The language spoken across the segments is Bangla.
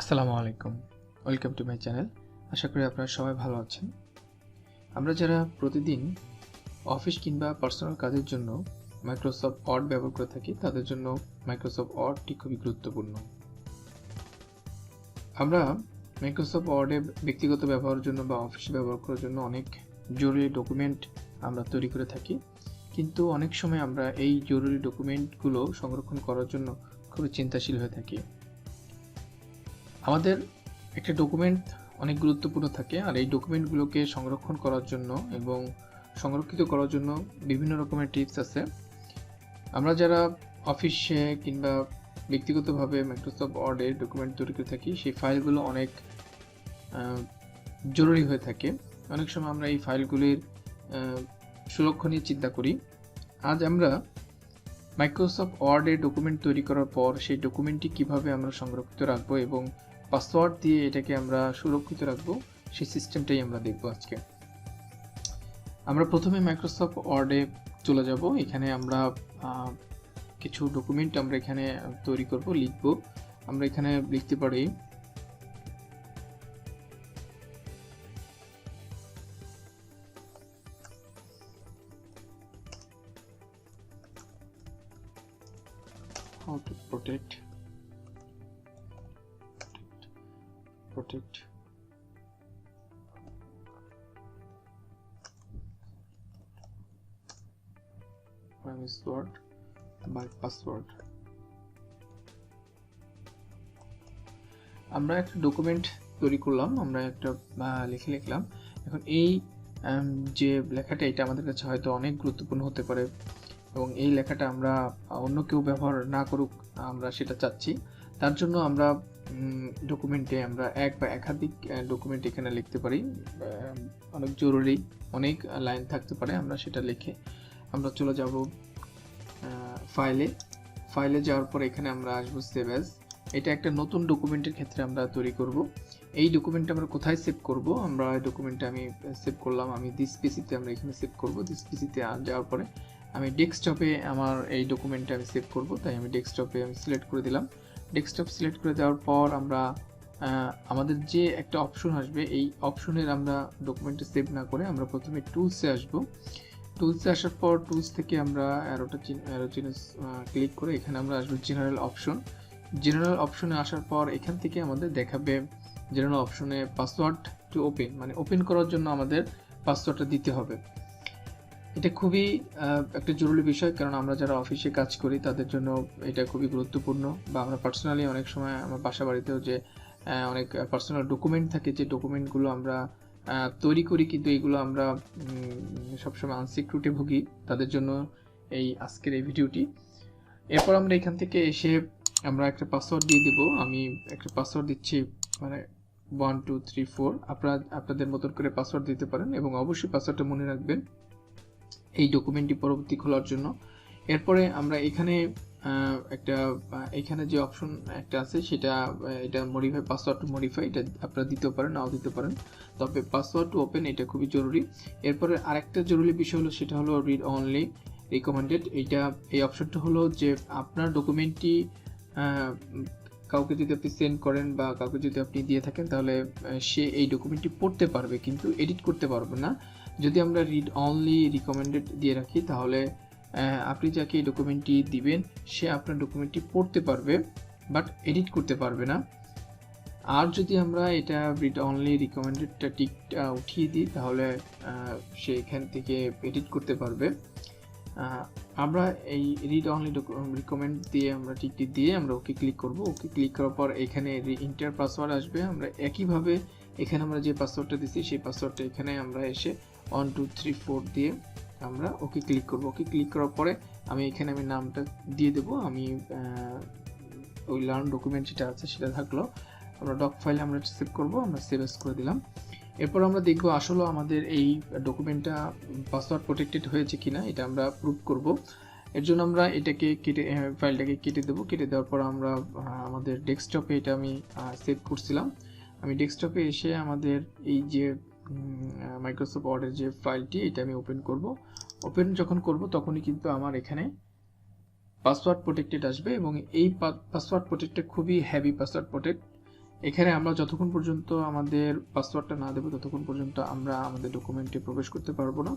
আসসালামু আলাইকুম, ওয়েলকাম টু মাই চ্যানেল। আশা করি আপনারা সবাই ভালো আছেন। আমরা যারা প্রতিদিন অফিস কিংবা পার্সোনাল কাজের জন্য মাইক্রোসফট ওয়ার্ড ব্যবহার করে থাকি, তাদের জন্য মাইক্রোসফট ওয়ার্ডটি খুবই গুরুত্বপূর্ণ। আমরা মাইক্রোসফট ওয়ার্ডে ব্যক্তিগত ব্যবহারের জন্য বা অফিসে ব্যবহার করার জন্য অনেক জরুরি ডকুমেন্ট আমরা তৈরি করে থাকি, কিন্তু অনেক সময় আমরা এই জরুরি ডকুমেন্টগুলো সংরক্ষণ করার জন্য খুবই চিন্তাশীল হয়ে থাকি। আমাদের একটা ডকুমেন্ট অনেক গুরুত্বপূর্ণ থাকে, আর এই ডকুমেন্টগুলোকে সংরক্ষণ করার জন্য এবং সংরক্ষিত করার জন্য বিভিন্ন রকমের টিপস আছে। আমরা যারা অফিসে কিংবা ব্যক্তিগতভাবে মাইক্রোসফট ওয়ার্ডে ডকুমেন্ট তৈরি করে থাকি, সেই ফাইলগুলো অনেক জরুরি হয়ে থাকে। অনেক সময় আমরা এই ফাইলগুলির সুরক্ষা নিয়ে চিন্তা করি। আজ আমরা মাইক্রোসফট ওয়ার্ডে ডকুমেন্ট তৈরি করার পর সেই ডকুমেন্টটি কিভাবে আমরা সংরক্ষিত রাখবো এবং পাসওয়ার্ড দিয়ে এটাকে আমরা সুরক্ষিত রাখবো, সেই সিস্টেমটাই আমরা দেখব আজকে। আমরা প্রথমে মাইক্রোসফট ওয়ার্ডে চলে যাব। এখানে আমরা কিছু ডকুমেন্ট আমরা এখানে তৈরি করব, লিখব। আমরা এখানে লিখতে পারি how to protect password by password। আমরা একটা ডকুমেন্ট তৈরি করলাম, আমরা একটা লিখলাম। এখন এই যে লেখাটা, এটা আমাদের কাছে হয়তো অনেক গুরুত্বপূর্ণ হতে পারে এবং এই লেখাটা আমরা অন্য কেউ ব্যবহার না করুক, আমরা সেটা চাচ্ছি। তার জন্য আমরা ডকুমেন্টে আমরা এক বা একাধিক ডকুমেন্ট এখানে লিখতে পারি। অনেক জরুরি অনেক লাইন থাকতে পারে, আমরা সেটা লিখে আমরা চলে যাব ফাইলে যাওয়ার পর এখানে আমরা আসবো সেভ অ্যাজ। এটা একটা নতুন ডকুমেন্টের ক্ষেত্রে আমরা তৈরি করব। এই ডকুমেন্টটা আমরা কোথায় সেভ করব? আমরা ডকুমেন্টটা আমি সেভ করলাম, আমি দিস পিসিতে আমরা এখানে সেভ করব। দিস পিসিতে যাওয়ার পরে আমি ডেস্কটপে আমার এই ডকুমেন্টটা আমি সেভ করব, তাই আমি ডেস্কটপে আমি সিলেক্ট করে দিলাম। ডেস্কটপ সিলেক্ট করে দেওয়ার পর আমরা আমাদের যে একটা অপশন আসবে, এই অপশনের আমরা ডকুমেন্টটা সেভ না করে আমরা প্রথমে টুলসে আসব। টুলসে আসার পর টুলস থেকে আমরা অ্যারো চিহ্ন ক্লিক করে এখানে আমরা আসবো জেনারেল অপশন। জেনারেল অপশনে আসার পর এখান থেকে আমাদের দেখাবে জেনারেল অপশনে পাসওয়ার্ড টু ওপেন, মানে ওপেন করার জন্য আমাদের পাসওয়ার্ডটা দিতে হবে। এটা খুবই একটা জরুরি বিষয়, কারণ আমরা যারা অফিসে কাজ করি তাদের জন্য এটা খুবই গুরুত্বপূর্ণ। বা আমরা পার্সোনালি অনেক সময় আমার বাসা বাড়িতেও যে অনেক পার্সোনাল ডকুমেন্ট থাকে, যে ডকুমেন্টগুলো আমরা তৈরি করি কিন্তু এগুলো আমরা সবসময় আনসিকিউরিটি ভুগি, তাদের জন্য এই আজকের এই ভিডিওটি। এরপর আমরা এখান থেকে এসে আমরা একটা পাসওয়ার্ড দিয়ে দেব। আমি একটা পাসওয়ার্ড দিচ্ছি, মানে 1 2 3 4। আপনাদের মতন করে পাসওয়ার্ড দিতে পারেন এবং অবশ্যই পাসওয়ার্ডটা মনে রাখবেন এই ডকুমেন্টটি পরবর্তী খোলার জন্য। এরপরে আমরা এখানে এখানে যে অপশন একটা আছে, এটা মডিফাই পাসওয়ার্ড টু মডিফাই, এটা আপনারা দিতেও পারেন, নাও দিতে পারেন, তবে পাসওয়ার্ড টু ওপেন এটা খুবই জরুরি। এরপরে আরেকটা জরুরি বিষয় হলো, সেটা হলো রিড অনলি রিকমেন্ডেড। এই অপশনটা হলো যে আপনার ডকুমেন্টটি কাউকে যদি আপনি সেন্ড করেন বা কাউকে যদি আপনি দিয়ে থাকেন, তাহলে সে এই ডকুমেন্টটি পড়তে পারবে কিন্তু এডিট করতে পারবে না। যদি আমরা রিড অনলি রিকমেন্ডেড দিয়ে রাখি, তাহলে আপনি যাকে এই ডকুমেন্টটি দিবেন সে আপনার ডকুমেন্টটি পড়তে পারবে বাট এডিট করতে পারবে না। আর যদি আমরা এটা রিড অনলি রিকমেন্ডেডটা টিকটা উঠিয়ে দিই, তাহলে সে এখান থেকে এডিট করতে পারবে। আমরা এই রিড অনলি রিকমেন্ড দিয়ে আমরা টিকটি দিয়ে আমরা ওকে ক্লিক করব। ওকে ক্লিক করার পর এখানে ইন্টার পাসওয়ার্ড আসবে। আমরা একইভাবে এখানে আমরা যে পাসওয়ার্ডটা দিচ্ছি সেই পাসওয়ার্ডটা এখানে আমরা এসে 1 2 3 4 দিয়ে আমরা ওকে ক্লিক করব। ওকে ক্লিক করার পরে আমি এখানে নামটা দিয়ে দেব। আমি ওই লার্ন ডকুমেন্ট যেটা আছে সেটা থাকলো, আমরা ডক ফাইলে আমরা সেভ করব, আমরা সেভ এস করে দিলাম। এরপর আমরা দেখব আসলে আমাদের এই ডকুমেন্টটা পাসওয়ার্ড প্রোটেক্টেড হয়েছে কিনা, এটা আমরা প্রুভ করব। এর জন্য আমরা এটাকে ফাইলটাকে কেটে দেবো। কেটে দেওয়ার পর আমরা আমাদের ডেস্কটপে এটা আমি সেভ করছিলাম। আমি ডেস্কটপে এসে আমাদের এই যে মাইক্রোসফট ওয়ার্ডের যে ফাইলটি, এটা আমি ওপেন করব। ওপেন যখন করব তখনই কিন্তু আমার এখানে পাসওয়ার্ড প্রোটেক্টেড আসবে এবং এই পাসওয়ার্ড প্রোটেক্টেড খুবই হেভি পাসওয়ার্ড প্রোটেক্ট। এখানে আমরা যতক্ষণ পর্যন্ত আমাদের পাসওয়ার্ডটা না দেবো ততক্ষণ পর্যন্ত আমরা আমাদের ডকুমেন্টে প্রবেশ করতে পারবো না।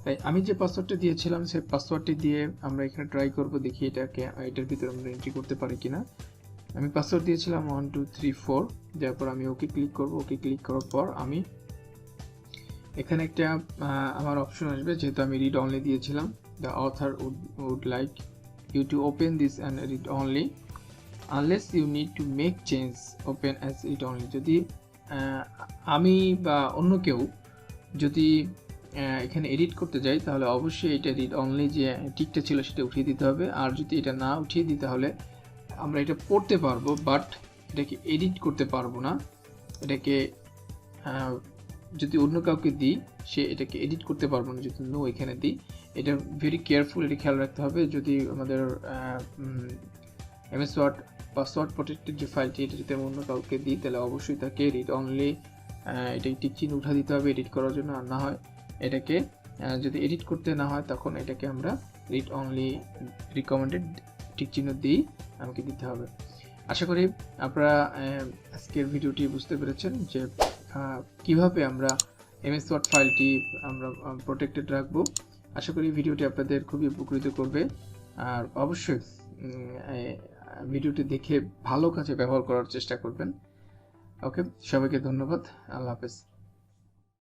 তাই আমি যে পাসওয়ার্ডটা দিয়েছিলাম সেই পাসওয়ার্ডটি দিয়ে আমরা এখানে ট্রাই করব, দেখি এটার ভিতরে আমরা এন্ট্রি করতে পারি কিনা। আমি পাসওয়ার্ড দিয়েছিলাম 1 2 3 4, দেওয়ার পর আমি ওকে ক্লিক করব। ওকে ক্লিক করার পর আমি এখানে একটা আমার অপশন আসবে, যেহেতু আমি রিড অনলি দিয়েছিলাম। The author would like you to open this and read only unless you need to make change open as read only. যদি আমি বা অন্য কেউ যদি এখানে এডিট করতে যাই তাহলে অবশ্যই এটা রিড অনলি যে টিকটা ছিল সেটা উঠিয়ে দিতে হবে। আর যদি এটা না উঠিয়ে দিতে হলে আমরা এটা পড়তে পারবো, বাট এটাকে এডিট করতে পারবো না। এটাকে যদি অন্য কাউকে দিই সে এটাকে এডিট করতে পারবো না যদি নো এখানে দিই। এটা ভেরি কেয়ারফুল, এটা খেয়াল রাখতে হবে। যদি আমাদের এমএস ওয়ার্ড পাসওয়ার্ড প্রোটেক্টেড যে ফাইলটি এটা যদি অন্য কাউকে দিই তাহলে অবশ্যই তাকে রিড অনলি এটা টিক চিহ্ন উঠা দিতে হবে এডিট করার জন্য। আর না হয় এটাকে যদি এডিট করতে না হয় তখন এটাকে আমরা রিড অনলি রিকমেন্ডেড টিক চিহ্ন দিই আমাকে দিতে হবে। আশা করি আপনারা আজকের ভিডিওটি বুঝতে পেরেছেন যে কিভাবে আমরা এমএস ওয়ার্ড ফাইলটি আমরা প্রোটেক্টেড রাখবো। আশা করি ভিডিওটি আপনাদের খুবই উপকৃত করবে। আর অবশ্যই ভিডিওটি দেখে ভালো কাজে ব্যবহার করার চেষ্টা করবেন। ওকে, সবাইকে ধন্যবাদ। আল্লাহ হাফেজ।